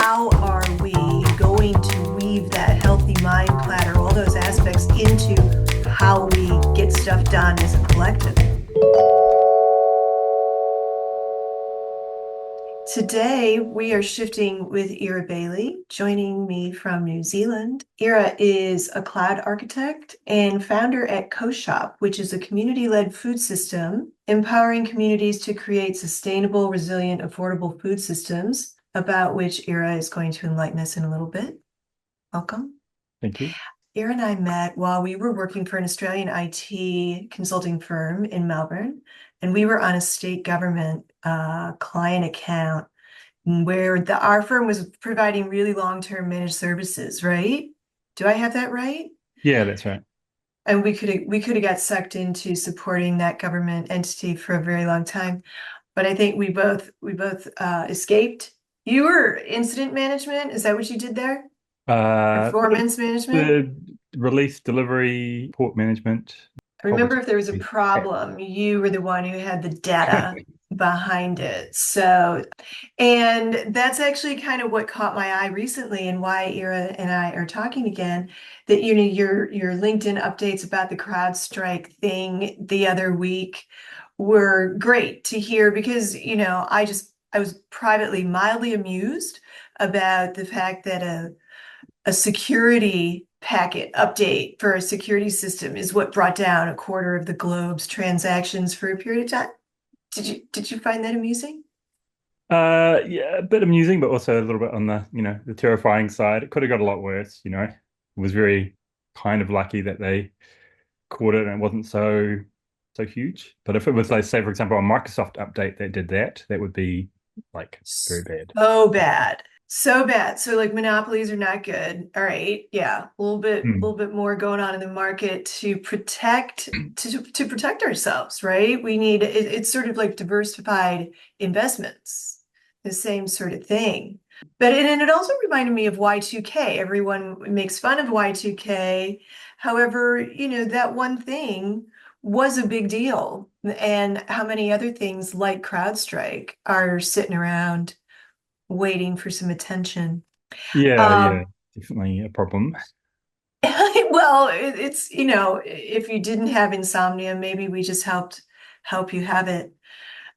how are we going to weave that healthy mind platter, all those aspects into how we get stuff done as a collective? Today, we are shifting with Ira Bailey, joining me from New Zealand. Ira is a cloud architect and founder at Co-shop, which is a community-led food system empowering communities to create sustainable, resilient, affordable food systems, about which Ira is going to enlighten us in a little bit. Welcome. Thank you. Ira and I met while we were working for an Australian IT consulting firm in Melbourne, and we were on a state government client account where our firm was providing really long-term managed services, right? Do I have that right? Yeah, that's right. And we could have got sucked into supporting that government entity for a very long time, but I think we both escaped. You were incident management. Is that what you did there? Bit of Performance management? the release, delivery, port management, I whole bunch remember of if there was a problem, you were the one who had the data behind it. So, and that's actually kind of what caught my eye recently and why Ira and I are talking again, that your LinkedIn updates about the CrowdStrike thing the other week were great to hear because, I was privately mildly amused about the fact that a security packet update for a security system is what brought down a quarter of the globe's transactions for a period of time. Did you find that amusing? Yeah, a bit amusing, but also a little bit on the terrifying side. It could have got a lot worse, It was very kind of lucky that they caught it and it wasn't so huge. But if it was like, say, for example, a Microsoft update that did that, that would be like very bad. So bad. So bad. So like monopolies are not good. All right. Yeah. A Hmm. little bit more going on in the market to protect ourselves, right? We need it's sort of like diversified investments, the same sort of thing. But and it also reminded me of Y2K. Everyone makes fun of Y2K. However, that one thing was a big deal. And how many other things like CrowdStrike are sitting around waiting for some attention. Yeah, yeah, Um, definitely a problem. well, it's, if you didn't have insomnia, maybe we just help you have it.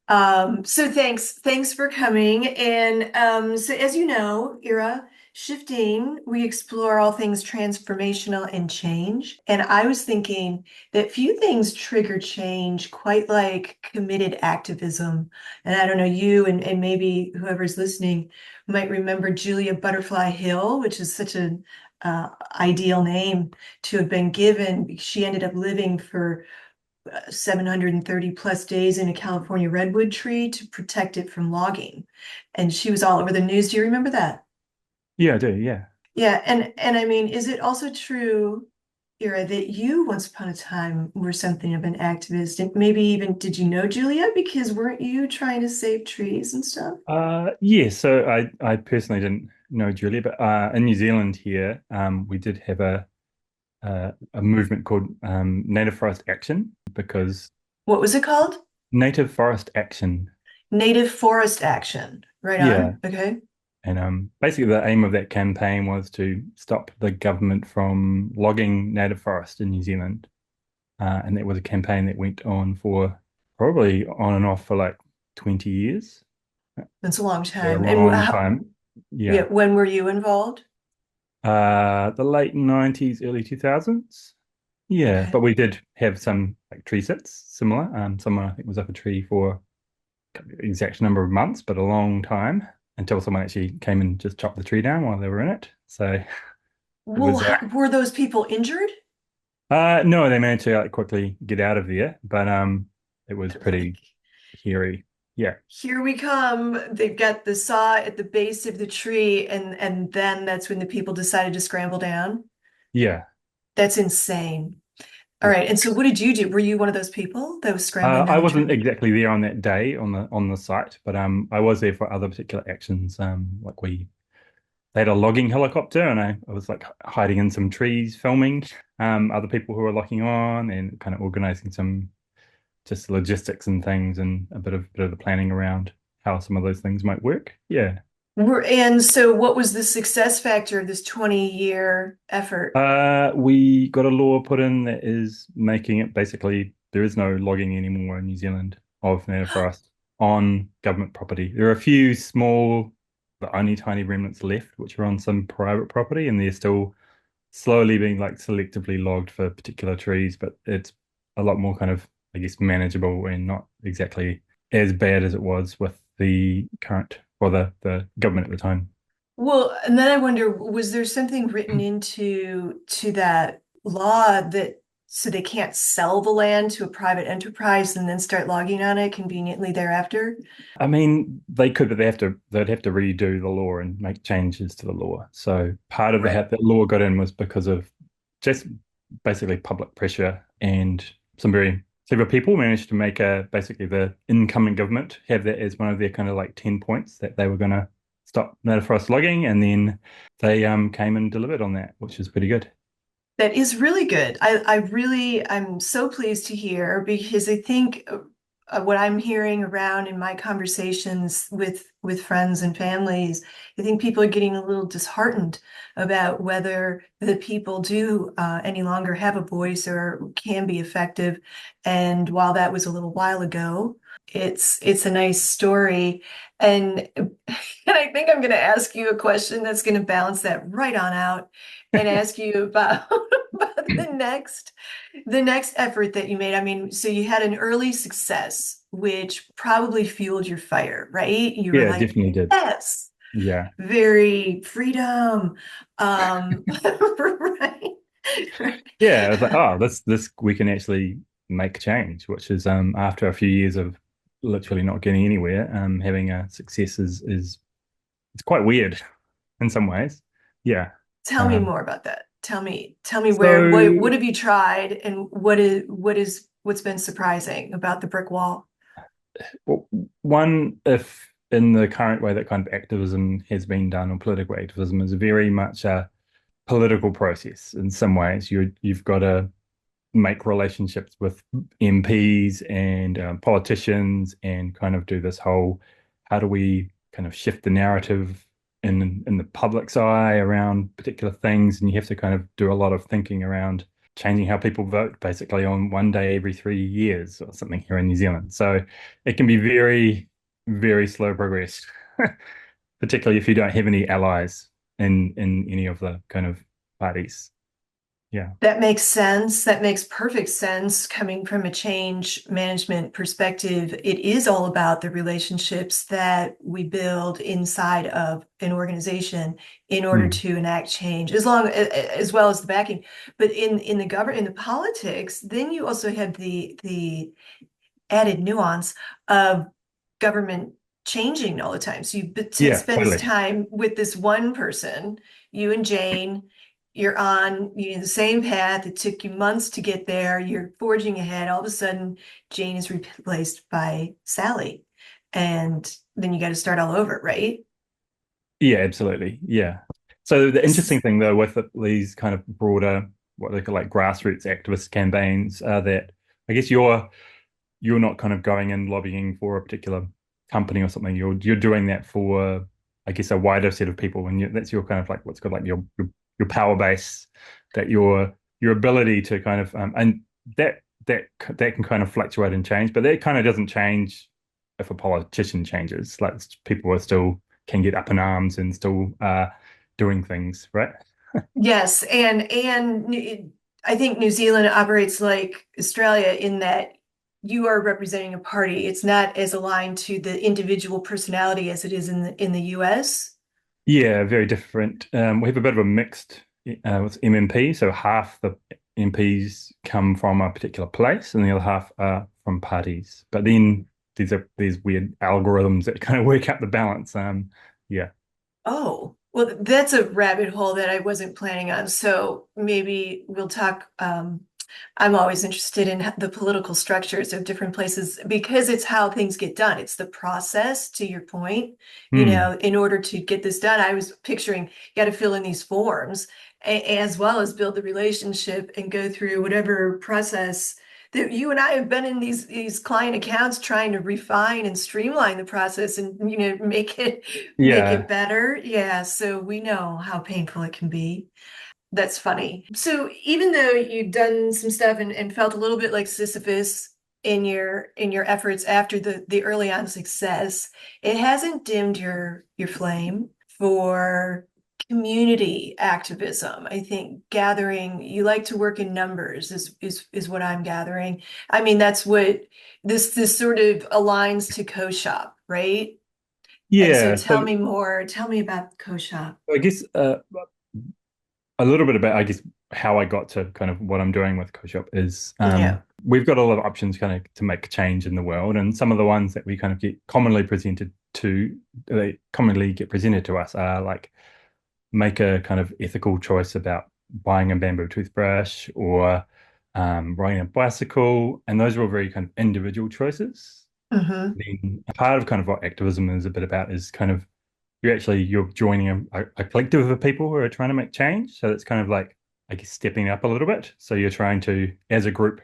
So thanks for coming. And so as you know, Ira, shifting, we explore all things transformational and change. And I was thinking that few things trigger change quite like committed activism. And I don't know, you and maybe whoever's listening might remember Julia Butterfly Hill, which is such an ideal name to have been given. She ended up living for 730 plus days in a California redwood tree to protect it from logging. And she was all over the news. Do you remember that? Yeah, I do. Yeah. Yeah, and I mean, is it also true, Ira, that you once upon a time were something of an activist? And maybe even did you know Julia? Because weren't you trying to save trees and stuff? Yeah, so I personally didn't know Julia, but in New Zealand here, we did have a movement called Native Forest Action because What was it called? Native Forest Action. Native Forest Action. Right Yeah, on. Okay. and basically the aim of that campaign was to stop the government from logging native forest in New Zealand, and that was a campaign that went on for probably on and off for like 20 years. That's a long So a time. And long time. yeah, Yeah. when were you involved? The late 90s, early 2000s. Yeah, Okay. but we did have some like tree sits similar. Someone I think was up a tree for the exact number of months, but a long time until someone actually came and just chopped the tree down while they were in it. So it Well, was were those people injured? no, they managed to like quickly get out of there, but it was They're like, pretty hairy. Yeah. here we come. They've got the saw at the base of the tree, and then that's when the people decided to scramble down. Yeah. That's insane. All Yeah. right. And so what did you do? Were you one of those people that was scrambling I down the wasn't tree? exactly there on that day on the site, but I was there for other particular actions. Like they had a logging helicopter, and I was like hiding in some trees, filming other people who were logging on, and kind of organizing some just logistics and things, and a bit of the planning around how some of those things might work. Yeah, And so what was the success factor of this 20-year effort? We got a law put in that is making it basically there is no logging anymore in New Zealand of native forest on government property. There are a few small, but only tiny remnants left, which are on some private property, and they're still slowly being like selectively logged for particular trees, but it's a lot more kind of, I guess, manageable and not exactly as bad as it was with the current or the government at the time. Well, and then I wonder, was there something written into to that law that so they can't sell the land to a private enterprise and then start logging on it conveniently thereafter? I mean, they could, but they'd have to redo the law and make changes to the law. So part of the Right. how that law got in was because of just basically public pressure and some very several people managed to make basically the incoming government have that as one of their kind of like 10 points that they were going to stop native forest logging, and then they came and delivered on that, which is pretty good. That is really good. I'm so pleased to hear because I think what I'm hearing around in my conversations with friends and families, I think people are getting a little disheartened about whether the people do any longer have a voice or can be effective. And while that was a little while ago, it's a nice story. And and I think I'm going to ask you a question that's going to balance that right on out and ask you about, about the next effort that you made. I mean, so you had an early success, which probably fueled your fire, right? You were Yeah, like, definitely did. yes, Yeah. very freedom. Right. Right. Yeah, I was like, oh, this we can actually make change, which is after a few years of literally not getting anywhere, having a success is it's quite weird in some ways. Yeah. Tell me Um, more about that. Tell me where, what so have you tried and what's been surprising about the brick wall? one, if in the current way that kind of activism has been done, or political activism is very much a political process in some ways. You've got to make relationships with MPs and politicians and kind of do this whole how do we kind of shift the narrative in the public's eye around particular things, and you have to kind of do a lot of thinking around changing how people vote basically on one day every 3 years or something here in New Zealand. So it can be very, very slow progress, particularly if you don't have any allies in any of the kind of parties. Yeah. That makes sense. That makes perfect sense coming from a change management perspective. It is all about the relationships that we build inside of an organization in order Mm. to enact change, as well as the backing. But in the government, in the politics, then you also have the added nuance of government changing all the time. So you Yeah, spends totally. time with this one person, you and Jane, you're on the same path. It took you months to get there. You're forging ahead. All of a sudden, Jane is replaced by Sally. And then you got to start all over, right? Yeah, absolutely. Yeah. So the interesting S- thing though with these kind of broader, what they call like grassroots activist campaigns, are that I guess you're not kind of going and lobbying for a particular company or something. You're doing that for, I guess, a wider set of people, and that's your kind of like what's called like your power base, that your ability to kind of and that can kind of fluctuate and change, but that kind of doesn't change if a politician changes. Like people are still can get up in arms and still doing things, right? Yes, I think New Zealand operates like Australia in that you are representing a party. It's not as aligned to the individual personality as it is in the US. Yeah, very different. We have a bit of a mixed with MMP. So half the MPs come from a particular place, and the other half are from parties. But then these weird algorithms that kind of work out the balance. Yeah. Oh, well, that's a rabbit hole that I wasn't planning on. So maybe we'll talk. I'm always interested in the political structures of different places because it's how things get done. It's the process, to your point. Hmm. In order to get this done, I was picturing you got to fill in these forms as well as build the relationship and go through whatever process You and I have been in these client accounts trying to refine and streamline the process and make it Yeah. better. Yeah, so we know how painful it can be. That's funny. So even though you've done some stuff and felt a little bit like Sisyphus in your efforts after the early on success, it hasn't dimmed your flame for community activism. I think gathering, you like to work in numbers is what I'm gathering. I mean, that's what this sort of aligns to co-shop, right? And so Yeah. tell So me more. Tell me about co-shop. I guess a little bit about, I guess, how I got to kind of what I'm doing with CoShop is Yeah. we've got a lot of options kind of to make change in the world, and some of the ones that we kind of get commonly presented to, they commonly get presented to us are like make a kind of ethical choice about buying a bamboo toothbrush or riding a bicycle, and those are all very kind of individual choices. Hmm. Then part of kind of what activism is a bit about is kind of you're joining a collective of people who are trying to make change. So it's kind of like, I guess, stepping up a little bit. So you're trying to, as a group,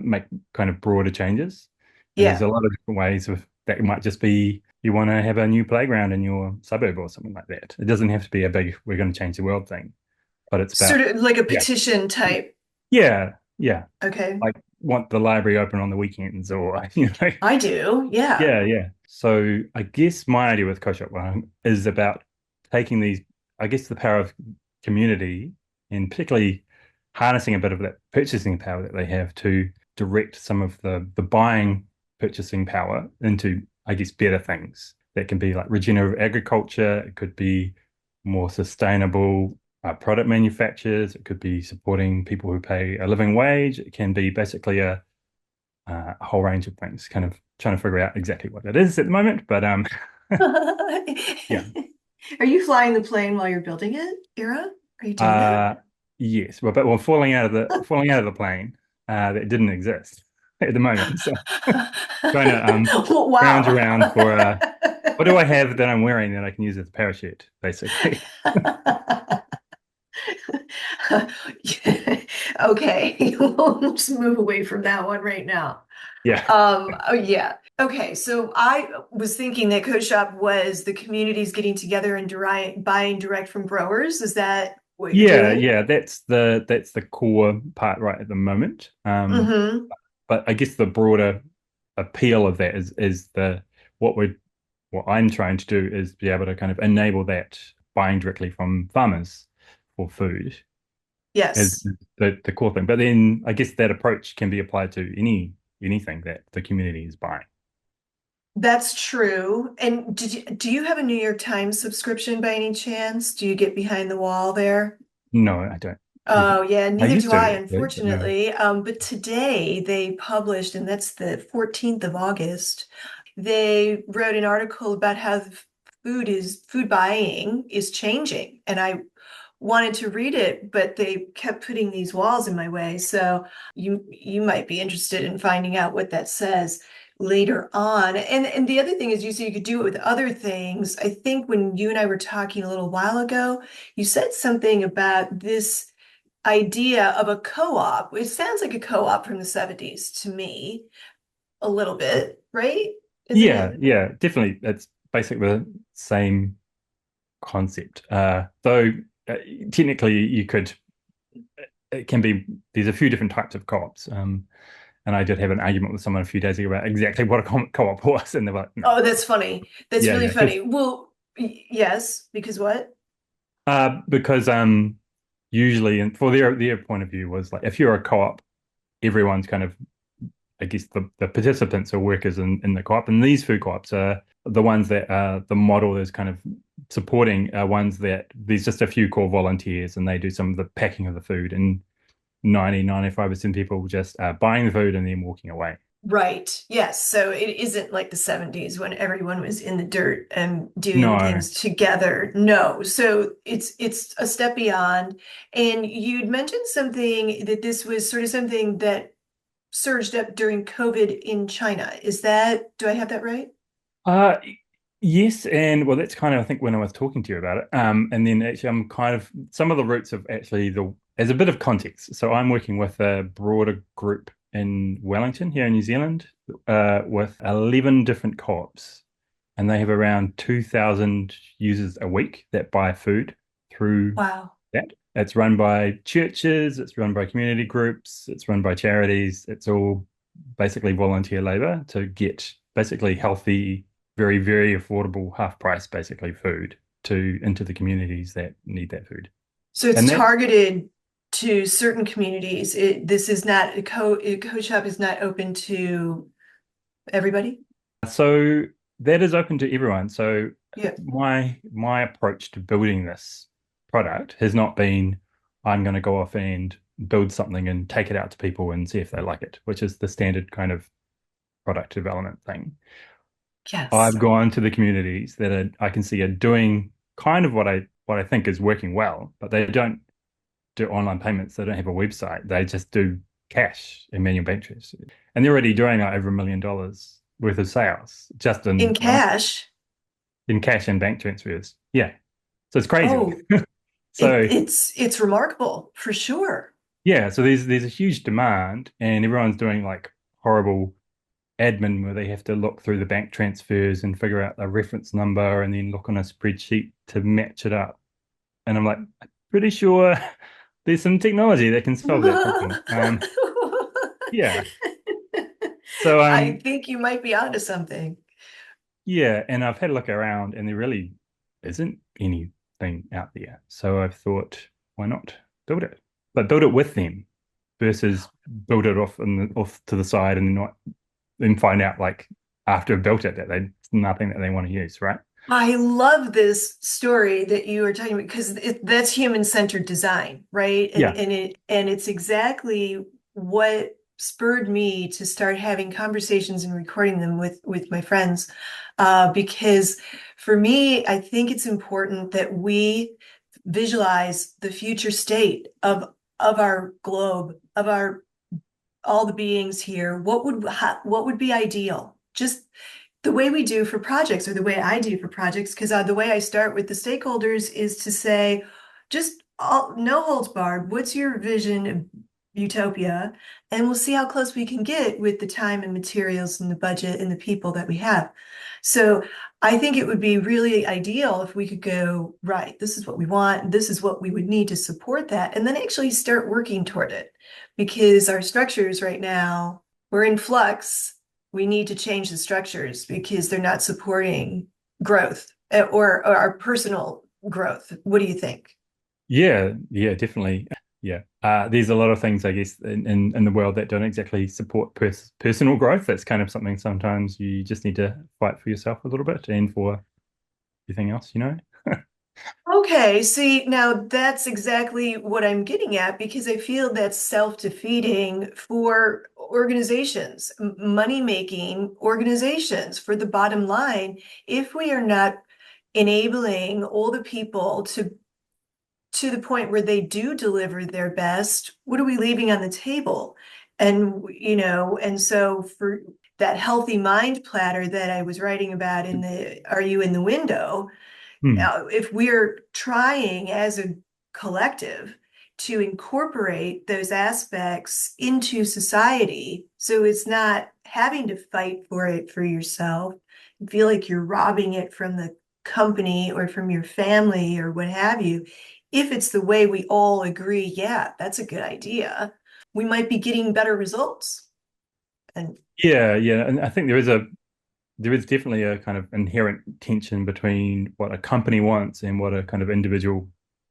make kind of broader changes. And there's Yeah. a lot of different ways of that. It might just be you want to have a new playground in your suburb or something like that. It doesn't have to be a big, we're going to change the world thing, but it's Sort about, of like a yeah, petition type. yeah. Okay. Like want the library open on the weekends or, I do. Yeah. Yeah. So I guess my idea with Co-shop One is about taking these, I guess, the power of community and particularly harnessing a bit of that purchasing power that they have to direct some of the buying purchasing power into, I guess, better things. That can be like regenerative agriculture. It could be more sustainable product manufacturers. It could be supporting people who pay a living wage. It can be basically a whole range of things, kind of trying to figure out exactly what that is at the moment. But yeah, Are you flying the plane while you're building it, Ira? Are you doing that? uh, yes, well, but we're falling out of the plane that didn't exist at the moment. So trying to scrounge Wow. around for what do I have that I'm wearing that I can use as a parachute, basically. Okay, we'll just move away from that one right now. Yeah, Oh yeah. Okay, so I was thinking that Code Shop was the communities getting together and buying direct from growers. Is that what you're doing? yeah. That's the core part right at the moment. Mm-hmm. But I guess the broader appeal of that is the what we're what I'm trying to do is be able to kind of enable that buying directly from farmers for food as Yes, the core thing. But then I guess that approach can be applied to anything that the community is buying. that's true. And do you have a New York Times subscription by any chance? Do you get behind the wall there? No, I don't. Oh, yeah, I neither used do I, to actually, but no. unfortunately. But today they published, and that's the 14th of August, they wrote an article about how the food buying is changing. And I wanted to read it, but they kept putting these walls in my way. So you might be interested in finding out what that says later on. And the other thing is you said you could do it with other things. I think when you and I were talking a little while ago, you said something about this idea of a co-op. It sounds like a co-op from the 70s to me, a little bit, right? Isn't it? Yeah, definitely. It's basically the same concept. Though uh, technically you could, it can be, there's a few different types of co-ops. And I did have an argument with someone a few days ago about exactly what a co-op was, and they're like, no, Oh, that's funny. That's really because funny. Well, yes, because what? because usually, and for their point of view was like if you're a co-op, everyone's kind of, I guess the participants are workers in the co-op, and these food co-ops are the ones that the model is kind of supporting are ones that there's just a few core volunteers and they do some of the packing of the food, and 95% people just buying the food and then walking away. Right. Yes. So it isn't like the 70s when everyone was in the dirt and doing No, things together. No. So it's a step beyond. And you'd mentioned something that this was sort of something that surged up during COVID in China. Do I have that right? Uh, yes, and well, that's kind of I think when I was talking to you about it. And then actually, I'm kind of some of the roots of actually the as a bit of context. So I'm working with a broader group in Wellington here in New Zealand with 11 different co-ops, and they have around 2,000 users a week that buy food through Wow. that. It's run by churches, it's run by community groups, it's run by charities. It's all basically volunteer labor to get basically healthy, very, very affordable, half price, basically food to into the communities that need that food. So it's And that targeted to certain communities. This is not a co-shop is not open to everybody. so that is open to everyone. So Yeah. my approach to building this product has not been I'm going to go off and build something and take it out to people and see if they like it, which is the standard kind of product development thing. Yes. I've gone to the communities that I can see are doing kind of what I think is working well, but they don't do online payments. They don't have a website. They just do cash and manual bank transfers, and they're already doing like over $1 million worth of sales just In in one cash. in cash and bank transfers. Yeah, so it's crazy. Oh, So it's remarkable for sure. yeah, so there's a huge demand, and everyone's doing like horrible admin where they have to look through the bank transfers and figure out the reference number and then look on a spreadsheet to match it up. And I'm like, I'm pretty sure there's some technology that can solve that problem. Yeah. So I think you might be onto something. yeah, and I've had a look around and there really isn't anything out there. So I've thought, why not build it? But build it with them versus build it off to the side and not then find out like after I've built it that they it's nothing that they want to use, right? I love this story that you were talking about because that's human-centered design, right? And Yeah. it's exactly what spurred me to start having conversations and recording them with my friends. Because for me, I think it's important that we visualize the future state of our globe, of our all the beings here. What would be ideal? Just the way we do for projects or the way I do for projects, because the way I start with the stakeholders is to say, just no holds barred, what's your vision of utopia? And we'll see how close we can get with the time and materials and the budget and the people that we have. So I think it would be really ideal if we could go, right, this is what we want, this is what we would need to support that, and then actually start working toward it. Because our structures right now, we're in flux. We need to change the structures because they're not supporting growth or our personal growth. What do you think? Yeah, yeah, definitely. Yeah. There's a lot of things, I guess, in the world that don't exactly support personal growth. That's kind of something sometimes you just need to fight for yourself a little bit and for everything else, you know? Okay, see, now that's exactly what I'm getting at because I feel that's self-defeating for organizations, money-making organizations for the bottom line. If we are not enabling all the people to the point where they do deliver their best, what are we leaving on the table? And, and so for that healthy mind platter that I was writing about in the Are You in the Window? Hmm. If we're trying as a collective to incorporate those aspects into society, so it's not having to fight for it for yourself, feel like you're robbing it from the company or from your family or what have you. If it's the way we all agree, yeah, that's a good idea, we might be getting better results. And Yeah, yeah. And I think there is definitely a kind of inherent tension between what a company wants and what a kind of individual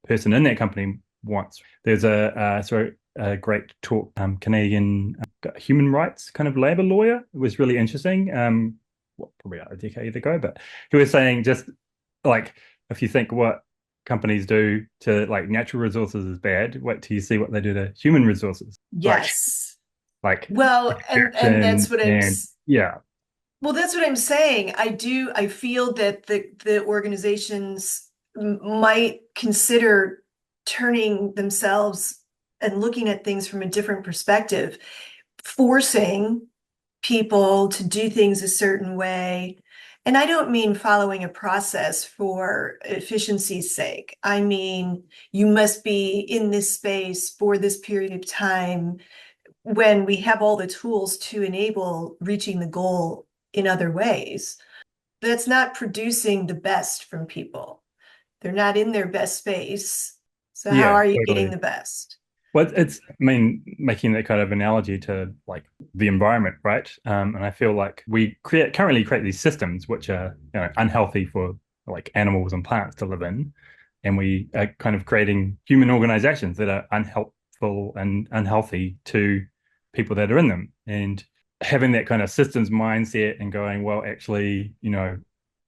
person in that company wants. There's a great talk, Canadian human rights kind of labor lawyer. It was really interesting. Probably a decade ago, but he was saying just like if you think what companies do to like natural resources is bad, wait till you see what they do to human resources, like yes, like well, and that's extraction what and yeah. well, that's what I'm saying. I feel that the organizations might consider turning themselves and looking at things from a different perspective, forcing people to do things a certain way. And I don't mean following a process for efficiency's sake. I mean, you must be in this space for this period of time when we have all the tools to enable reaching the goal in other ways, that's not producing the best from people. They're not in their best space. So how Yeah, are you getting totally. the best? Well, I mean, making that kind of analogy to like the environment, right? And I feel like currently create these systems which are, unhealthy for like animals and plants to live in, and we are kind of creating human organizations that are unhelpful and unhealthy to people that are in them. And having that kind of systems mindset and going, well, actually,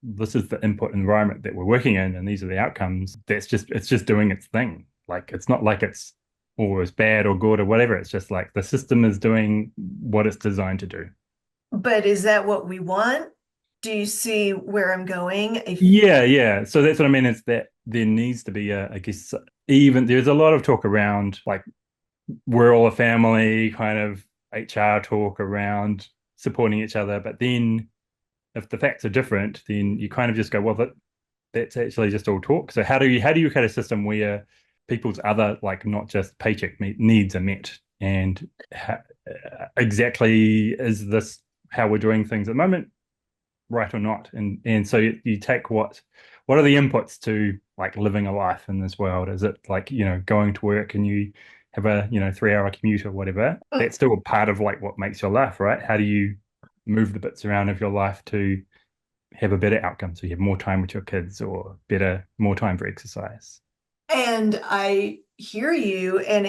this is the input environment that we're working in, and these are the outcomes. It's just doing its thing. Like it's not like it's or is bad or good or whatever. It's just like the system is doing what it's designed to do. But is that what we want? Do you see where I'm going? Yeah, yeah. So that's what I mean. Is that there needs to be I guess, even there's a lot of talk around like we're all a family, kind of HR talk around supporting each other. But then if the facts are different, then you kind of just go, well, that's actually just all talk. So how do you create a system where people's other like not just paycheck needs are met? And exactly is this how we're doing things at the moment, right or not? And so you take what are the inputs to like living a life in this world? Is it like going to work and you have a 3 hour commute or whatever? That's still a part of like what makes your life, right? How do you move the bits around of your life to have a better outcome so you have more time with your kids or more time for exercise? And I hear you, and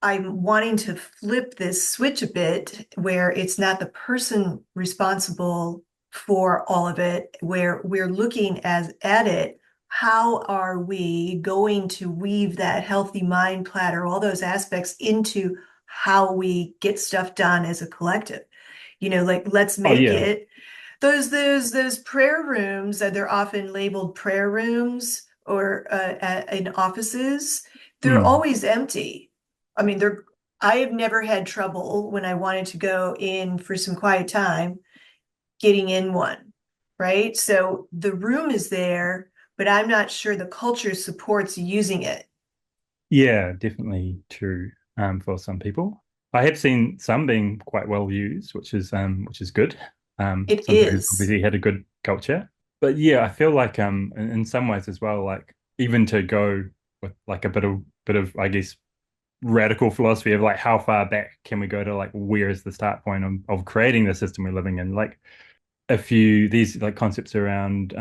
I'm wanting to flip this switch a bit where it's not the person responsible for all of it, where we're looking at it. How are we going to weave that healthy mind platter, all those aspects into how we get stuff done as a collective? Like let's Oh make yeah. it those prayer rooms that they're often labeled prayer rooms or in offices, they're Mm. always empty. I mean, I have never had trouble when I wanted to go in for some quiet time getting in one, right? So the room is there, but I'm not sure the culture supports using it. Yeah, definitely true for some people. I have seen some being quite well used, which is good. It Some places is. obviously had a good culture. But yeah, I feel like in some ways as well, like even to go with like a bit of I guess radical philosophy of like how far back can we go to like where is the start point of creating the system we're living in? Like a few these like concepts around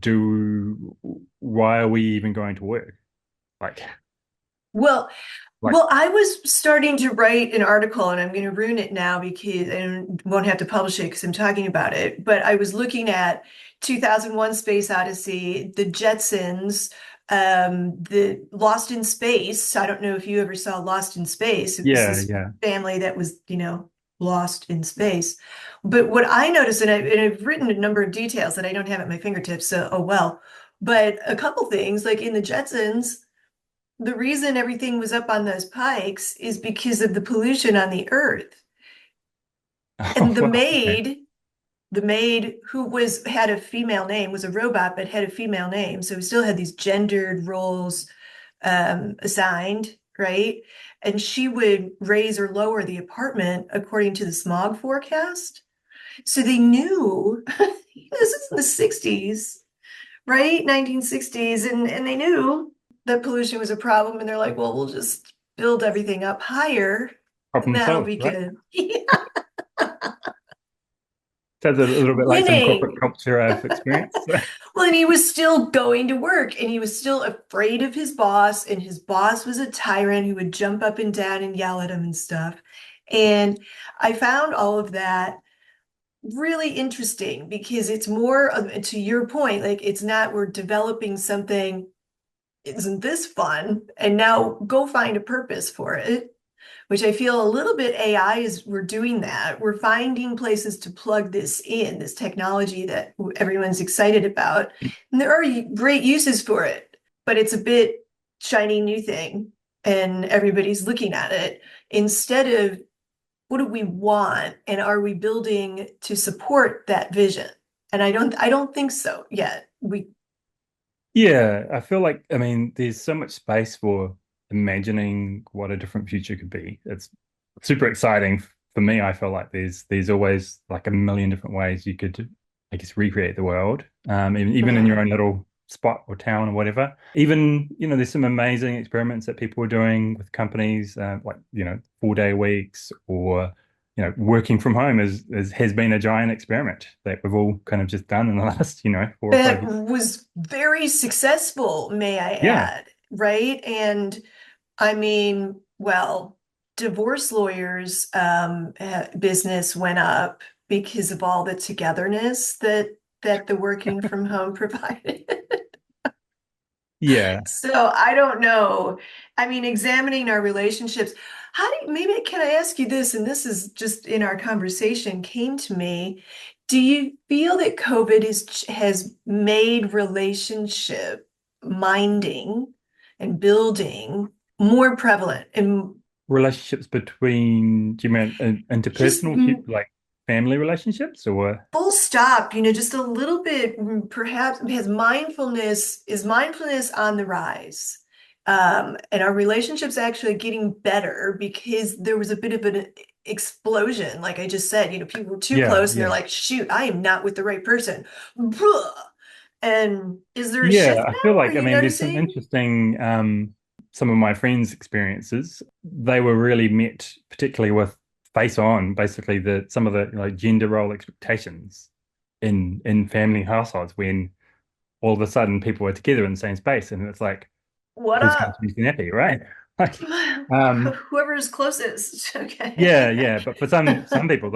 do why are we even going to work? Like Well, like Well, I was starting to write an article and I'm going to ruin it now because I won't have to publish it because I'm talking about it. But I was looking at 2001 Space Odyssey, the Jetsons, the Lost in Space. I don't know if you ever saw Lost in Space. It was yeah, this yeah. family that was, lost in space. But what I noticed, and I've written a number of details that I don't have at my fingertips, so oh well. But a couple things, like in the Jetsons, the reason everything was up on those pikes is because of the pollution on the earth. Oh And wow, okay. the maid who had a female name, was a robot, but had a female name. So we still had these gendered roles assigned, right? And she would raise or lower the apartment according to the smog forecast. So they knew this is in the 60s, right? 1960s. And they knew that pollution was a problem. And they're like, well, we'll just build everything up higher and Problem that'll solved, be right? good. Yeah. Sounds a little bit like some corporate Winning. culture I've experienced. Well, and he was still going to work and he was still afraid of his boss. And his boss was a tyrant who would jump up and down and yell at him and stuff. And I found all of that really interesting because it's more to your point, like it's not we're developing something, isn't this fun? And now go find a purpose for it, which I feel a little bit AI is we're doing that. We're finding places to plug this in, this technology that everyone's excited about. And there are great uses for it, but it's a bit shiny new thing and everybody's looking at it instead of what do we want and are we building to support that vision? And I don't think so yet. We Yeah, I feel like I mean there's so much space for imagining what a different future could be. It's super exciting for me. I feel like there's always like a million different ways you could, I guess, recreate the world, even in your Mm. own little spot or town or whatever. Even, there's some amazing experiments that people are doing with companies, like, 4-day weeks or, working from home has been a giant experiment that we've all kind of just done in the last, 4 or 5 That years. was very successful, may I Yeah. add, right? And I mean, well, divorce lawyers' business went up because of all the togetherness that the working from home provided. Yeah. So I don't know. I mean, examining our relationships. Maybe can I ask you this? And this is just in our conversation came to me. Do you feel that COVID has made relationship minding and building more prevalent and Relationships between, do you mean just interpersonal, like family relationships or? full stop, just a little bit, perhaps because mindfulness on the rise. And our relationships actually getting better because there was a bit of an explosion. Like I just said, people were too Yeah, close and they're yeah. like, shoot, I am not with the right person. Bruh. And is there a Yeah, shift I feel now? Are like, I you mean, there's some noticing? interesting, some of my friends' experiences. They were really met, particularly with face on, basically some of the like gender role expectations in family households when all of a sudden people were together in the same space, and it's like, What who's going to up? be snappy, right? Like, um, Whoever is closest. yeah, Okay. yeah. But for some people,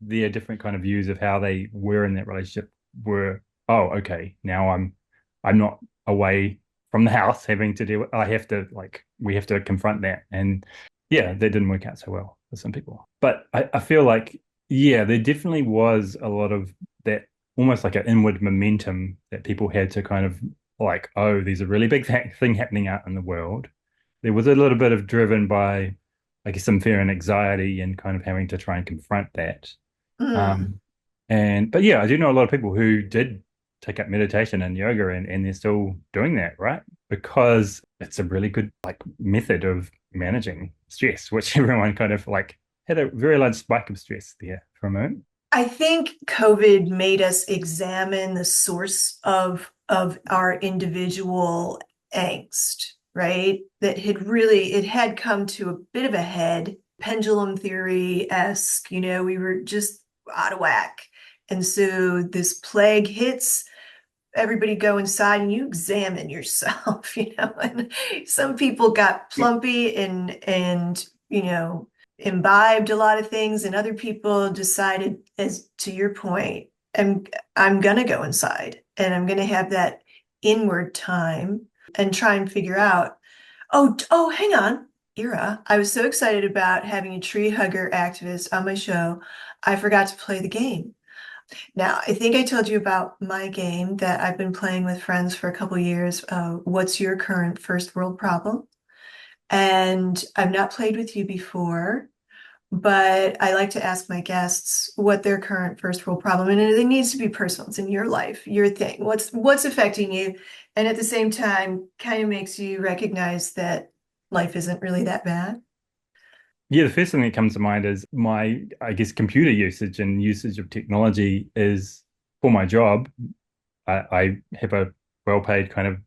their different kind of views of how they were in that relationship were, oh, okay, now I'm not away from the house having to deal with, I have to like we have to confront that. And yeah, that didn't work out so well for some people. But I feel like, yeah, there definitely was a lot of that, almost like an inward momentum that people had to kind of like, oh, there's a really big thing happening out in the world. There was a little bit of driven by, I guess, some fear and anxiety and kind of having to try and confront that. Hmm. Um, but yeah, I do know a lot of people who did take up meditation and yoga, and they're still doing that, right? Because it's a really good like method of managing stress, which everyone kind of like had a very large spike of stress there for a moment. I think COVID made us examine the source of our individual angst, right? That it had come to a bit of a head, pendulum theory-esque, we were just out of whack. And so this plague hits, everybody go inside and you examine yourself, and some people got plumpy and imbibed a lot of things, and other people decided, as to your point, I'm I'm gonna go inside and I'm gonna have that inward time and try and figure out, oh, hang on, Ira, I was so excited about having a tree hugger activist on my show, I forgot to play the game. Now, I think I told you about my game that I've been playing with friends for a couple years. What's your current first world problem? And I've not played with you before, but I like to ask my guests what their current first world problem, and it needs to be personal. It's in your life, your thing. What's affecting you, and at the same time, kind of makes you recognize that life isn't really that bad. Yeah, the first thing that comes to mind is my, I guess, computer usage and usage of technology is for my job. I have a well-paid kind of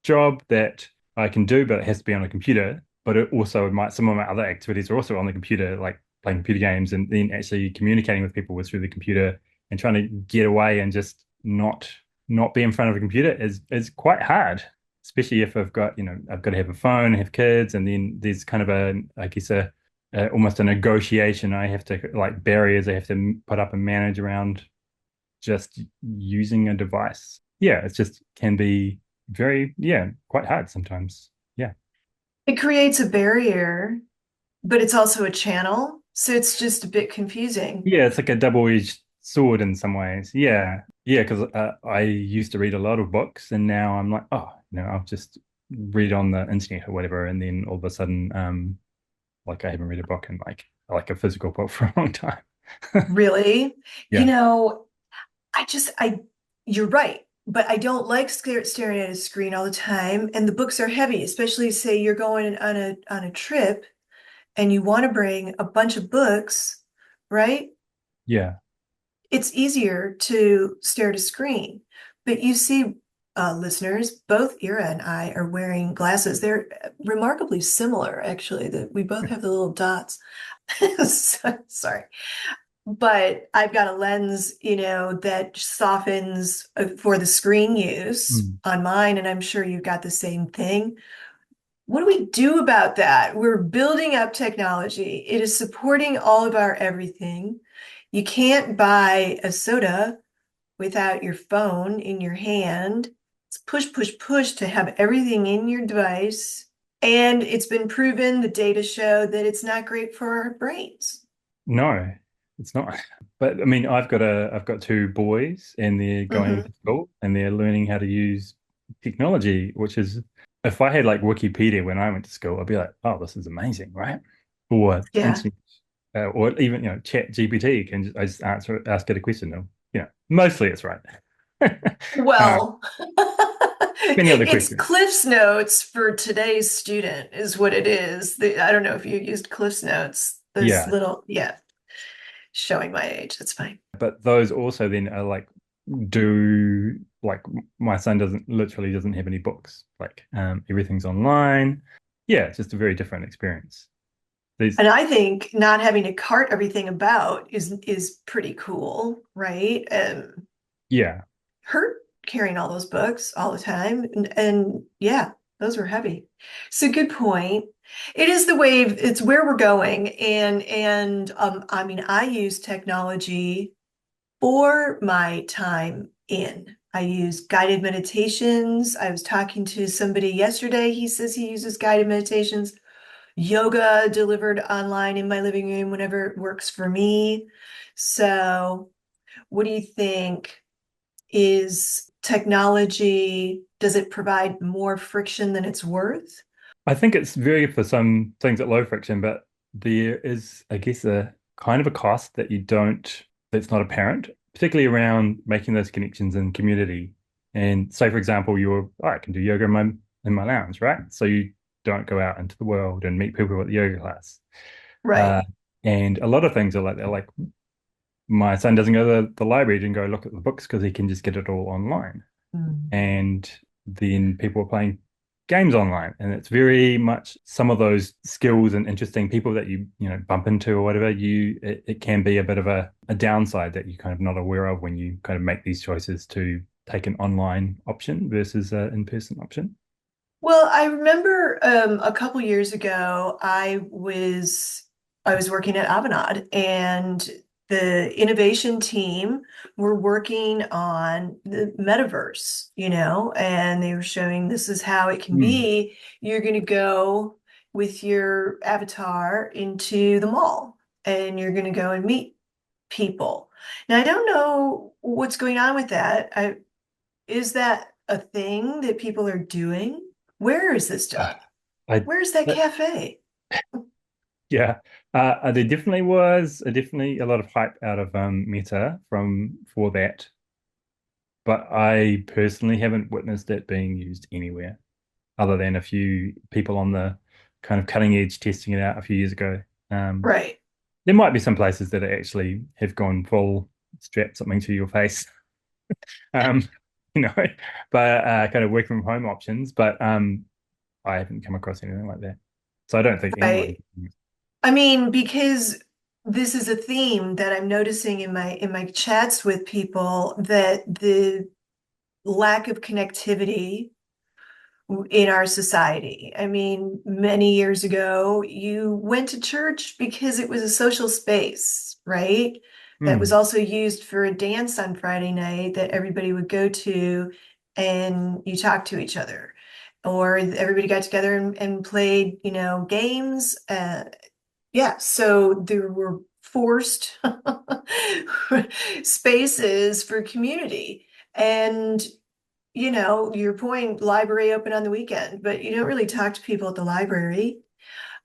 job that I can do, but it has to be on a computer. But it also might some of my other activities are also on the computer, like playing computer games and then actually communicating with people through the computer and trying to get away and just not be in front of a computer is quite hard, especially if I've got to have a phone, have kids, and then there's kind of I guess almost a negotiation. I have to like barriers I have to put up and manage around just using a device. Yeah, it's just can be very, yeah, quite hard sometimes. Yeah. It creates a barrier, but it's also a channel, so it's just a bit confusing. Yeah, it's like a double-edged sword in some ways. Yeah. Yeah, because I used to read a lot of books and now I'm like, oh, I'll just read on the internet or whatever. And then all of a sudden, like I haven't read a book in like a physical book for a long time. Really? You Yeah. know, I just, I, you're right. but I don't like staring at a screen all the time. And the books are heavy, especially say you're going on a trip and you want to bring a bunch of books, right? Yeah. It's easier to stare at a screen. But you see, listeners, both Ira and I are wearing glasses. They're remarkably similar, actually, that we both have the little dots. Sorry. But I've got a lens, that softens for the screen use Mm. on mine, and I'm sure you've got the same thing. What do we do about that? We're building up technology. It is supporting all of our everything. You can't buy a soda without your phone in your hand. It's push, push, push to have everything in your device. And it's been proven, the data show that it's not great for our brains. No, it's not. But I mean, I've got two boys and they're going Hmm. to school and they're learning how to use technology, which is if I had like Wikipedia when I went to school, I'd be like, oh, this is amazing, right? Or Yeah. internet, or even Chat GPT can I just ask it a question. Mostly it's right. uh, Well, Any other it's question? Cliff's Notes for today's student, is what it is. I don't know if you used Cliff's Notes, those Yeah, little, yeah, showing my age. That's fine. but those also then are like do like my son doesn't literally doesn't have any books. Like everything's online. Yeah, it's just a very different experience. These And I think not having to cart everything about is pretty cool, right? Yeah, Hurt carrying all those books all the time, and yeah, those were heavy. So good point. It is the wave. It's where we're going, and I mean, I use technology for my time in. I use guided meditations. I was talking to somebody yesterday. He says he uses guided meditations, yoga delivered online in my living room whenever it works for me. So, what do you think? Is technology, does it provide more friction than it's worth? I think it's very for some things at low friction, but there is, I guess, a kind of a cost that you don't that's not apparent, particularly around making those connections in community. And say, for example, I can do yoga in my lounge, right? So you don't go out into the world and meet people at the yoga class. Uh, Right. and a lot of things are like that. Like my son doesn't go to the library and go look at the books because he can just get it all online. Mm. And then people are playing games online. And it's very much some of those skills and interesting people that you bump into or whatever, it can be a bit of a downside that you're kind of not aware of when you kind of make these choices to take an online option versus an in-person option. Well, I remember a couple years ago, I was working at Avanade, and the innovation team were working on the metaverse, and they were showing this is how it can Mm. be. You're going to go with your avatar into the mall, and you're going to go and meet people. Now, I don't know what's going on with that. Is that a thing that people are doing? Where is this done? I, Where's that but cafe? yeah, there definitely was definitely a lot of hype out of Meta for that, but I personally haven't witnessed it being used anywhere other than a few people on the kind of cutting edge testing it out a few years ago. Um, Right. there might be some places that actually have gone full strap something to your face, um, you know, but kind of work from home options. But I haven't come across anything like that, so I don't think anyone. Right. I mean, because this is a theme that I'm noticing in my chats with people, that the lack of connectivity in our society. I mean, many years ago, you went to church because it was a social space, right? That was Hmm. also used for a dance on Friday night that everybody would go to, and you talked to each other. Or everybody got together and played, games. Yeah, so there were forced spaces for community. And your point, library open on the weekend, but you don't really talk to people at the library.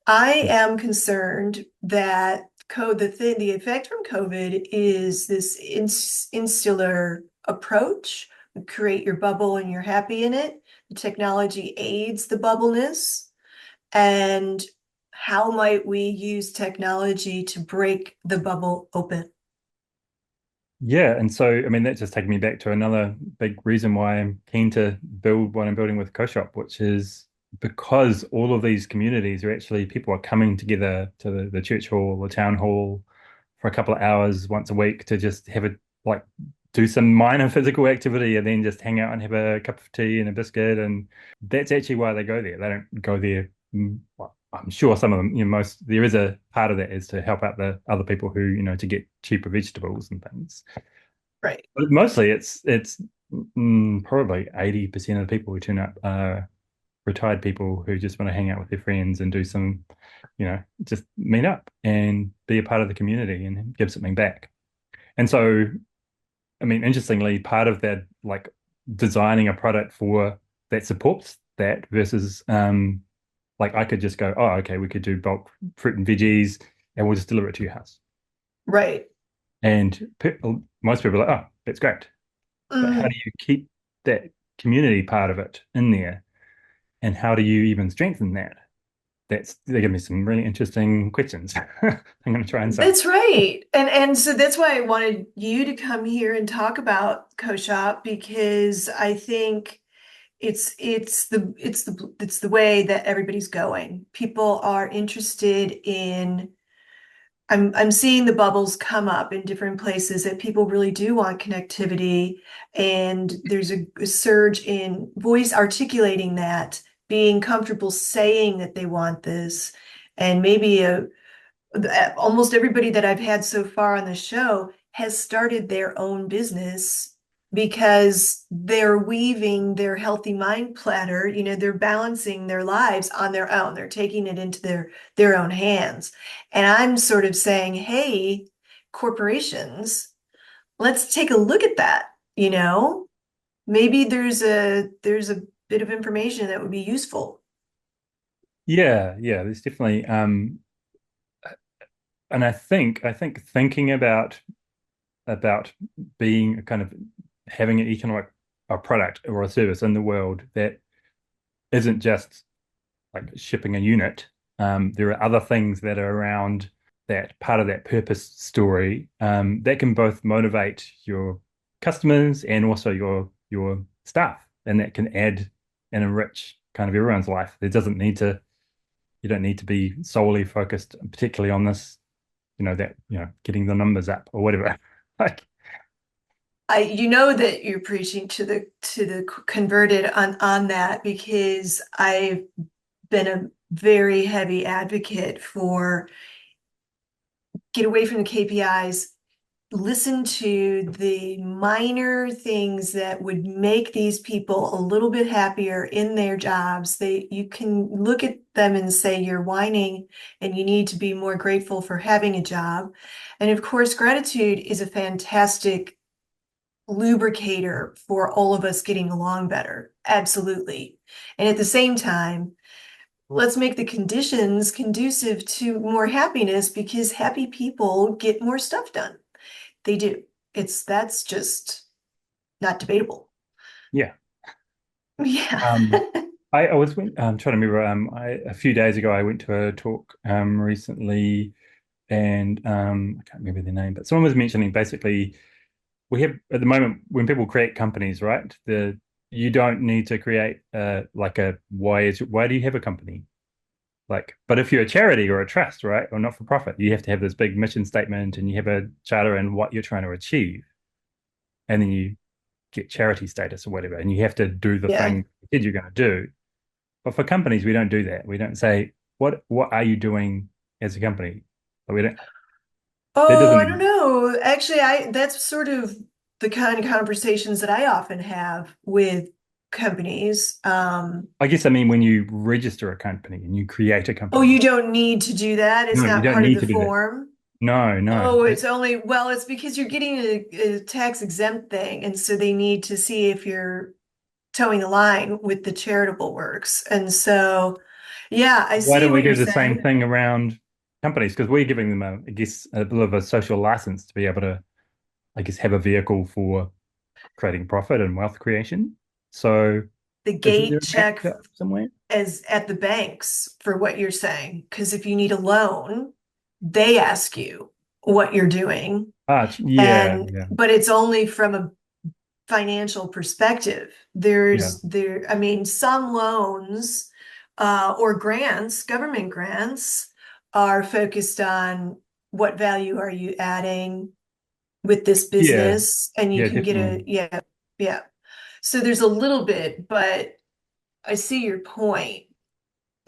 I am concerned that the effect from COVID is this insular approach, create your bubble and you're happy in it. The technology aids the bubbleness. And how might we use technology to break the bubble open? Yeah, and so I mean that just taking me back to another big reason why I'm keen to build what I'm building with Co-shop, which is because all of these communities are actually people are coming together to the church hall, the town hall for a couple of hours once a week to just have a like do some minor physical activity and then just hang out and have a cup of tea and a biscuit. And that's actually why they go there. They don't go there. Well, I'm sure some of them, most there is a part of that is to help out the other people who, to get cheaper vegetables and things. Right. But mostly it's probably 80% of the people who turn up are retired people who just want to hang out with their friends and do some, just meet up and be a part of the community and give something back. And so, I mean, interestingly, part of that, like designing a product for that supports that versus like I could just go, oh, okay, we could do bulk fruit and veggies and we'll just deliver it to your house. Right. And most people are like, oh, that's great. But how do Mm, you keep that community part of it in there? And how do you even strengthen that? They give me some really interesting questions. I'm going to try and solve. that's right. And so that's why I wanted you to come here and talk about co-shop because I think it's the way that everybody's going. People are interested in I'm seeing the bubbles come up in different places that people really do want connectivity, and there's a surge in voice articulating that, being comfortable saying that they want this, and maybe almost everybody that I've had so far on the show has started their own business because they're weaving their healthy mind platter, they're balancing their lives on their own. They're taking it into their own hands. And I'm sort of saying, hey, corporations, let's take a look at that, you know? Maybe there's a bit of information that would be useful. Yeah, yeah, there's definitely and I think thinking about being a kind of having an economic a product or a service in the world that isn't just like shipping a unit. There are other things that are around that part of that purpose story that can both motivate your customers and also your staff, and that can add and enrich kind of everyone's life. You don't need to be solely focused, particularly on this, getting the numbers up or whatever. Like, You know that you're preaching to the converted on that because I've been a very heavy advocate for get away from the KPIs, listen to the minor things that would make these people a little bit happier in their jobs. You can look at them and say you're whining and you need to be more grateful for having a job. And of course, gratitude is a fantastic lubricator for all of us getting along better. Absolutely. And at the same time, let's make the conditions conducive to more happiness because happy people get more stuff done. They do. That's just not debatable. yeah. Yeah. Um, I'm trying to remember. A few days ago, I went to a talk recently, and I can't remember the name, but someone was mentioning basically we have at the moment when people create companies, right? The You don't need to create like a why do you have a company? Like, but if you're a charity or a trust, right, or not for profit, you have to have this big mission statement and you have a charter and what you're trying to achieve, and then you get charity status or whatever, and you have to do the Yeah. thing you said you're going to do. But for companies, we don't do that. We don't say what are you doing as a company. But we don't. That Oh, I don't doesn't. know. Actually, I that's sort of the kind of conversations that I often have with companies. I guess I mean when you register a company and you create a Oh, company. you don't need to do that. It's No, you not don't part of need the to do that. form. No, no. Oh, it's because you're getting a tax exempt thing, and so they need to see if you're towing the line with the charitable works. And so, yeah, I Why see don't we what do you're the same saying. thing around companies? Because we're giving them, I guess, a bit of a social license to be able to, I guess, have a vehicle for. creating profit and wealth creation. So The isn't there gate a match check somewhere? as at the banks for what you're saying. Because if you need a loan, they ask you what you're doing. Yeah, And yeah, but it's only from a financial perspective. yeah, I mean, some loans or grants, government grants, are focused on what value are you adding with this yeah, business, and you yeah, can get definitely. a, yeah, yeah. So there's a little bit, but I see your point.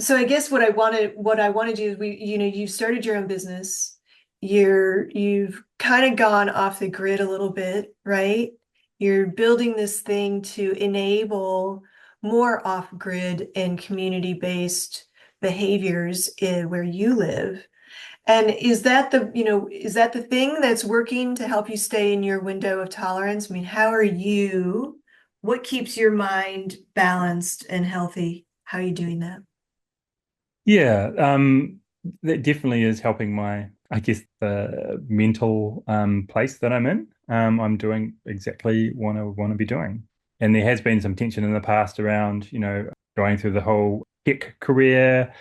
So I guess what I want to do is you started your own business. You've kind of gone off the grid a little bit, right? You're building this thing to enable more off-grid and community-based behaviors where you live. And is that the thing that's working to help you stay in your window of tolerance? I mean, what keeps your mind balanced and healthy? How are you doing that? Yeah, that definitely is helping my, I guess, the mental place that I'm in. I'm doing exactly what I want to be doing. And there has been some tension in the past around, going through the whole tech career,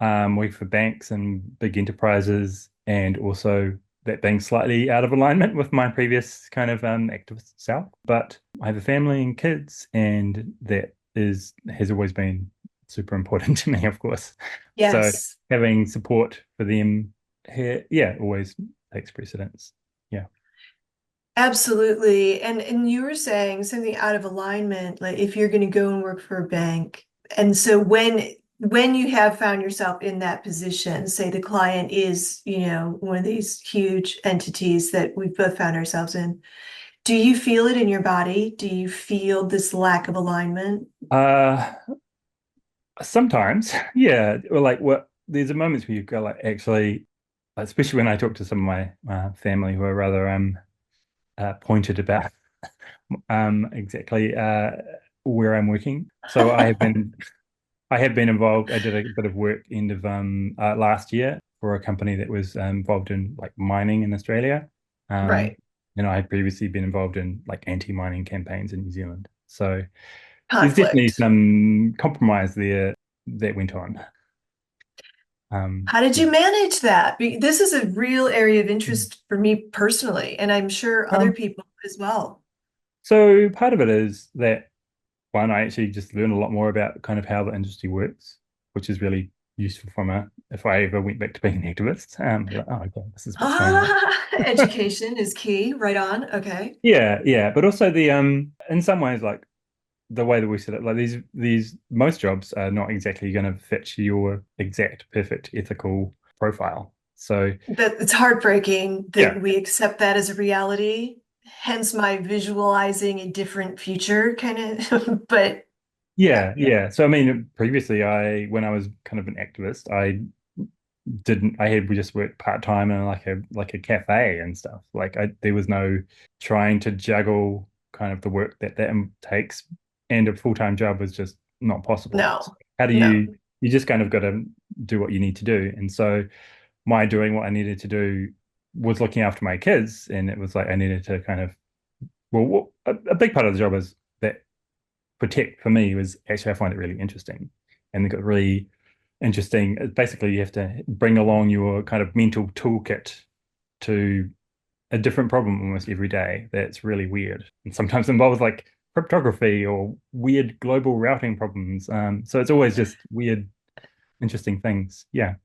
work for banks and big enterprises, and also that being slightly out of alignment with my previous kind of activist self. But I have a family and kids, and that has always been super important to me, of course. So Yes, having support for them here, yeah, always takes precedence. Yeah. absolutely. And you were saying something out of alignment, like if you're going to go and work for a bank. And so when you have found yourself in that position, say the client is, one of these huge entities that we've both found ourselves in, do you feel it in your body? Do you feel this lack of alignment? Uh, Sometimes, yeah. Or like what there's a moments where you go like actually, especially when I talk to some of my family who are rather pointed about exactly where I'm working. So I have been involved. I did a bit of work end of last year for a company that was involved in like mining in Australia. Um, Right. I had previously been involved in like anti-mining campaigns in New Zealand. So there's definitely Conflict. some compromise there that went on. How did Yeah. you manage that? This is a real area of interest for me personally, and I'm sure other Um, people as well. so part of it is that one, I actually just learned a lot more about kind of how the industry works, which is really useful from a if I ever went back to being an activist. Like, oh, okay, this is what's going on. Education is key. Right on. Okay. Yeah, yeah, but also the in some ways like the way that we set it, like these most jobs are not exactly going to fit your exact perfect ethical profile. So That it's heartbreaking yeah, that we accept that as a reality. Hence my visualizing a different future kind of, but yeah, yeah, yeah. So I mean, previously when I was kind of an activist, I had we just worked part time in like a cafe and stuff. Like there was no trying to juggle kind of the work that takes, and a full time job was just not possible. So no, how do no, you just kind of got to do what you need to do, and so my doing what I needed to do was looking after my kids, and it was like I needed to kind of a big part of the job is that protect for me was actually I find it really interesting, and it got really interesting. Basically, you have to bring along your kind of mental toolkit to a different problem almost every day that's really weird and sometimes involves like cryptography or weird global routing problems. So it's always just weird, interesting things. Yeah.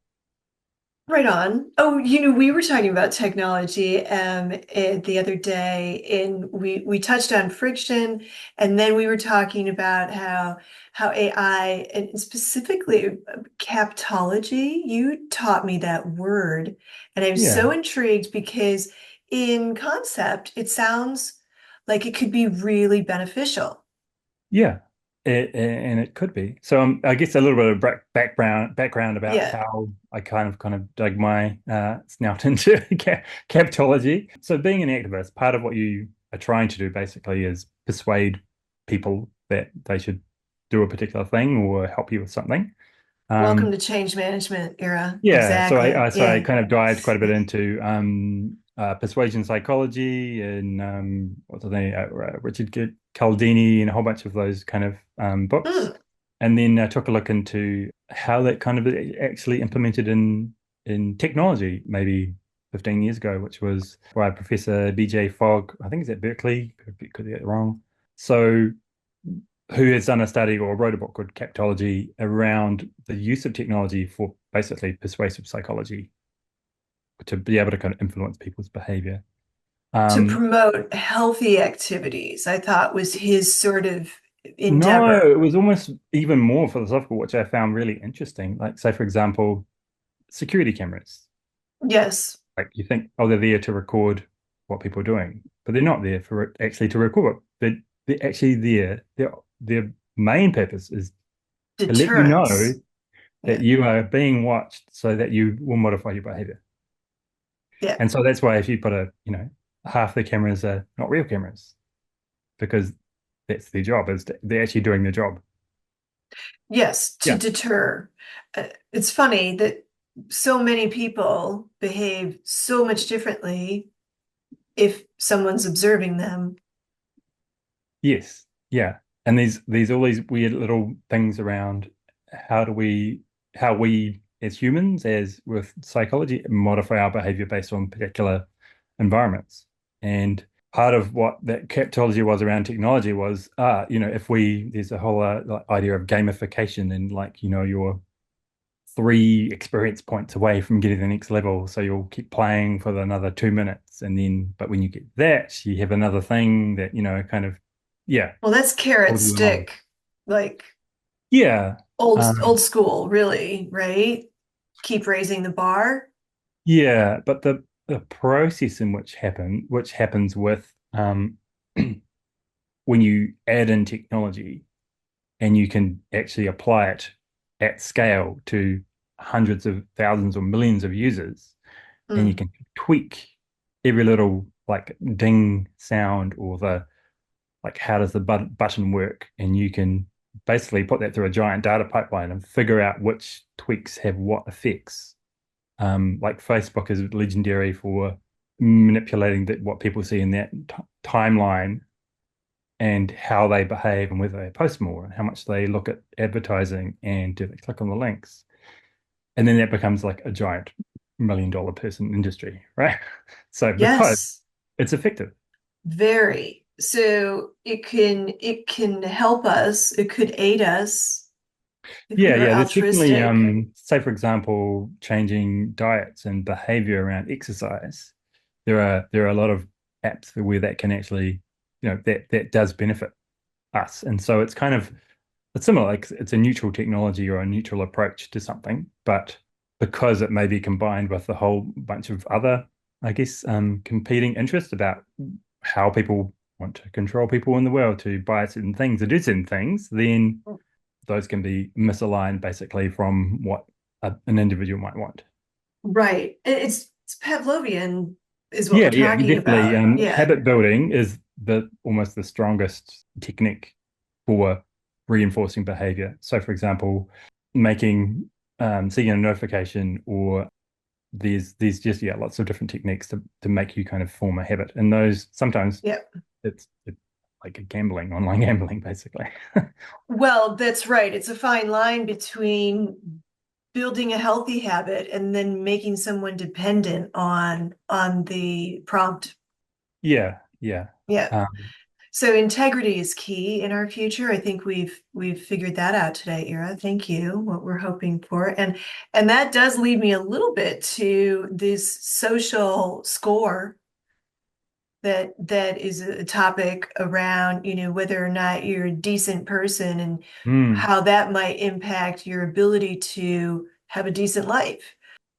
right on. Oh, we were talking about technology the other day, and we touched on friction, and then we were talking about how AI and specifically captology. You taught me that word, and I'm Yeah. so intrigued because in concept, it sounds like it could be really beneficial. Yeah. And it could be. So I guess a little bit of background about Yeah, how I kind of dug my snout into capitology. So being an activist, part of what you are trying to do basically is persuade people that they should do a particular thing or help you with something. welcome Um, to change management era. yeah, so Exactly. I Yeah. kind of dived quite a bit into persuasion psychology and what's the name, Richard Cialdini and a whole bunch of those kind of books, Mm, and then took a look into how that kind of actually implemented in technology maybe 15 years ago, which was by Professor BJ Fogg. I think it's at Berkeley. Could get it wrong. So, who has done a study or wrote a book called Captology around the use of technology for basically persuasive psychology to be able to kind of influence people's behavior. to Um, promote healthy activities, I thought was his sort of no, endeavor. it was almost even more philosophical, which I found really interesting. Like, say, for example, security cameras. Yes, Like, you think, oh, they're there to record what people are doing, but they're not there for actually to record it. They're actually there. Their main purpose is to let you know deterrence. that Yeah, you are being watched so that you will modify your behavior. yeah, And so that's why if you put half the cameras are not real cameras because that's their job, is they're actually doing their job. yes, to Yeah. deter. It's funny that so many people behave so much differently if someone's observing them. Yes. Yeah. And there's all these weird little things around how we as humans, as with psychology, modify our behavior based on particular environments. And part of what that captology was around technology was, if there's a whole like idea of gamification and like, you're 3 experience points away from getting the next level. So you'll keep playing for another 2 minutes. But when you get that, you have another thing that, kind of, yeah, Well, that's carrot holds you along. stick, like Yeah. old Um, school, really, right? Keep raising the bar. yeah. But the process in which happens with, when you add in technology and you can actually apply it at scale to hundreds of thousands or millions of users, and you Mm, can tweak every little like ding sound or the like how does the button work, and you can basically put that through a giant data pipeline and figure out which tweaks have what effects. Like Facebook is legendary for manipulating what people see in that timeline and how they behave and whether they post more and how much they look at advertising and do they click on the links. And then that becomes like a giant $1 million person industry, right? So because yes, it's effective. very. So it can help us. It could aid us if we Yeah, were yeah. There's definitely, altruistic. say for example, changing diets and behavior around exercise. There are a lot of apps where that can actually, that does benefit us. And so it's similar, like it's a neutral technology or a neutral approach to something, but because it may be combined with a whole bunch of other, I guess, competing interests about how people want to control people in the world to buy certain things or do certain things, then those can be misaligned basically from what an individual might want. Right. It's Pavlovian is what Yeah, we're yeah, talking definitely. about. Yeah. Habit building is the almost the strongest technique for reinforcing behavior. So, for example, making seeing a notification, or there's just lots of different techniques to make you kind of form a habit. And those sometimes Yeah. it's like a gambling, online gambling, basically. Well, that's right. It's a fine line between building a healthy habit and then making someone dependent on the prompt. Yeah, yeah. Yeah. Um, So integrity is key in our future. I think we've figured that out today, Ira. Thank you. What we're hoping for. And that does lead me a little bit to this social score that is a topic around, whether or not you're a decent person and mm, how that might impact your ability to have a decent life.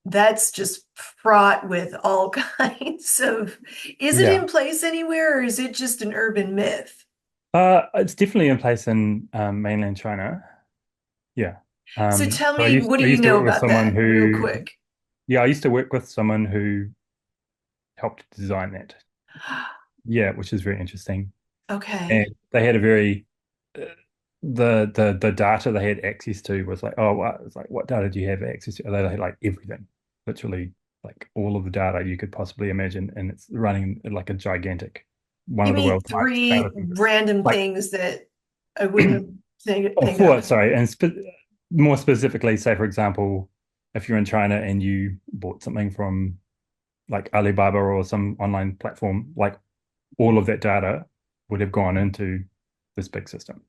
That's just fraught with all kinds of, is it yeah. in place anywhere or is it just an urban myth? It's definitely in place in mainland China. Yeah. So tell So I me, used what do I you used to know work with about someone that real who, quick? yeah, I used to work with someone who helped design that. Yeah, which is very interesting. And Okay. they had a very uh, the data they had access to was like, oh, wow, it's like what data do you have access to? They had like everything, literally. like all of the data you could possibly imagine, and it's running like a gigantic, one Give of the me world's largest data three centers. random Like, things that I wouldn't have or picked up. for, sorry, and more specifically, say for example, if you're in China and you bought something from like Alibaba or some online platform, like all of that data would have gone into this big system.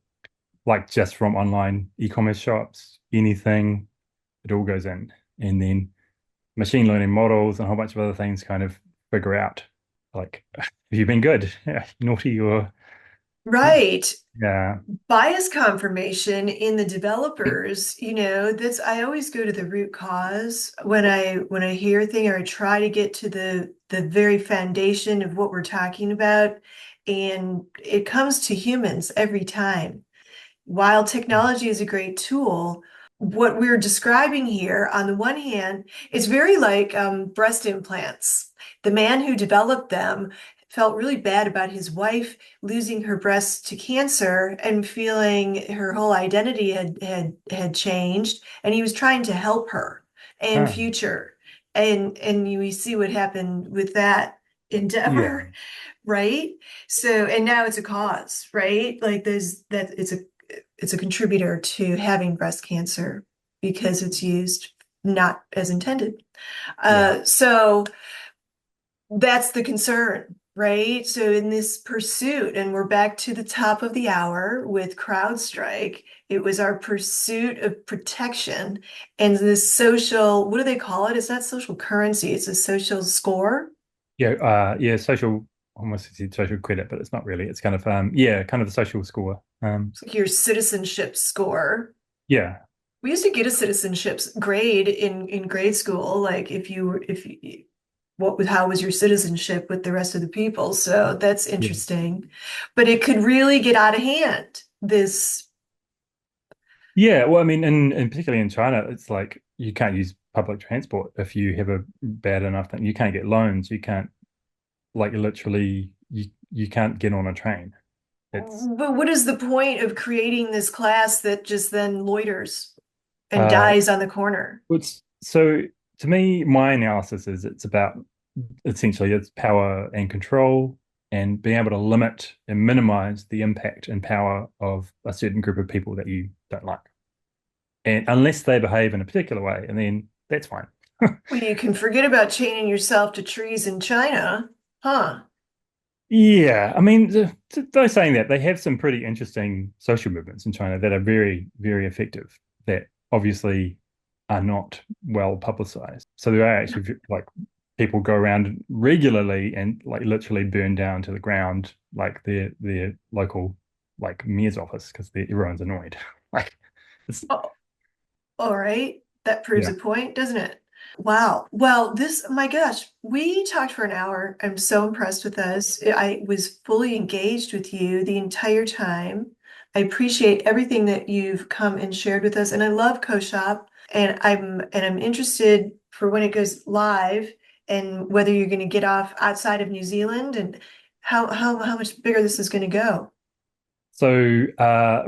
Like just from online e-commerce shops, anything, it all goes in. And then machine learning models and a whole bunch of other things kind of figure out like have you been good, yeah, naughty, or Right. yeah, Bias confirmation in the developers, that's I always go to the root cause when I hear a thing, or I try to get to the very foundation of what we're talking about. And it comes to humans every time. While technology is a great tool, what we're describing here, on the one hand, is very like breast implants. The man who developed them felt really bad about his wife losing her breasts to cancer and feeling her whole identity had changed, and he was trying to help her in huh, future. And you see what happened with that yeah, endeavor, right? So, and now it's a cause, right? Like there's that it's a contributor to having breast cancer because it's used not as intended. yeah, So that's the concern, right? So in this pursuit, and we're back to the top of the hour with CrowdStrike, it was our pursuit of protection and this social, what do they call it? It's not social currency, it's a social score. yeah, yeah, social, almost said social credit, but it's not really. It's kind of yeah, kind of a social score. It's like your citizenship score. Yeah, We used to get a citizenship grade in grade school, like how was your citizenship with the rest of the people? So that's yeah. interesting. But it could really get out of hand. This, Yeah, well, I mean, and particularly in China, it's like you can't use public transport if you have a bad enough thing. You can't get loans. You can't like literally you can't get on a train. It's but what is the point of creating this class that just then loiters and uh dies on the corner? it's so to me, my analysis is it's about essentially it's power and control and being able to limit and minimize the impact and power of a certain group of people that you don't like. And unless they behave in a particular way, and then that's fine. Well, you can forget about chaining yourself to trees in China, huh? Yeah, I mean, though saying that, they have some pretty interesting social movements in China that are very, very effective, that obviously are not well publicized. So there are actually like people go around regularly and like literally burn down to the ground like their local like mayor's office because everyone's annoyed. Like it's Oh, all right. That proves yeah. a point, doesn't it? Wow. Well, my gosh, we talked for an hour. I'm so impressed with us. I was fully engaged with you the entire time. I appreciate everything that you've come and shared with us. And I love CoShop. And I'm interested for when it goes live and whether you're going to get off outside of New Zealand and how much bigger this is going to go. So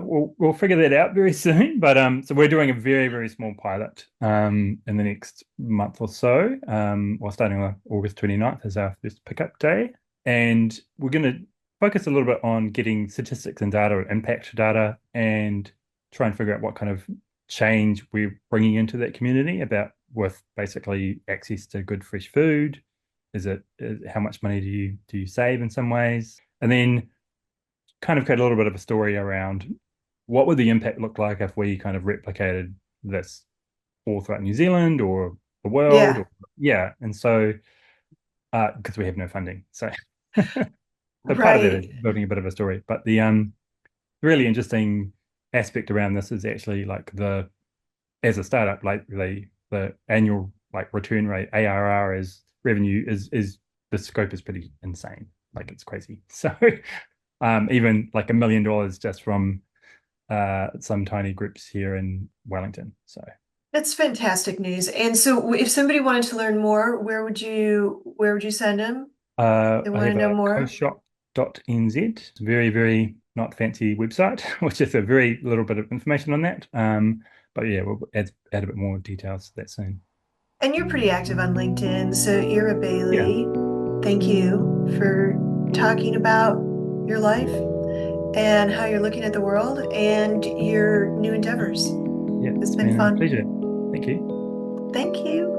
we'll figure that out very soon. But so we're doing a very, very small pilot in the next month or so. We're starting on August 29th as our first pickup day. And we're going to focus a little bit on getting statistics and data and impact data and try and figure out what kind of change we're bringing into that community about with basically access to good fresh food. How much money do you save in some ways? And then kind of create a little bit of a story around what would the impact look like if we kind of replicated this all throughout New Zealand or the world, Yeah, or yeah. And so because we have no funding, so so part of it is right. building a bit of a story. But the really interesting aspect around this is actually like the as a startup, like the annual like return rate ARR is revenue is the scope is pretty insane. Like it's crazy. So even like $1 million just from some tiny groups here in Wellington. So That's fantastic news. And so if somebody wanted to learn more, where would you send them? They I want to have know a more? coshop.nz. It's a very, very not fancy website, which is a very little bit of information on that. But yeah, we'll add a bit more details to that soon. And you're pretty active on LinkedIn. So, Ira Yeah, Bailey, thank you for talking about your life and how you're looking at the world and your new endeavors. yeah, It's it's been been a fun. pleasure. Thank you. Thank you.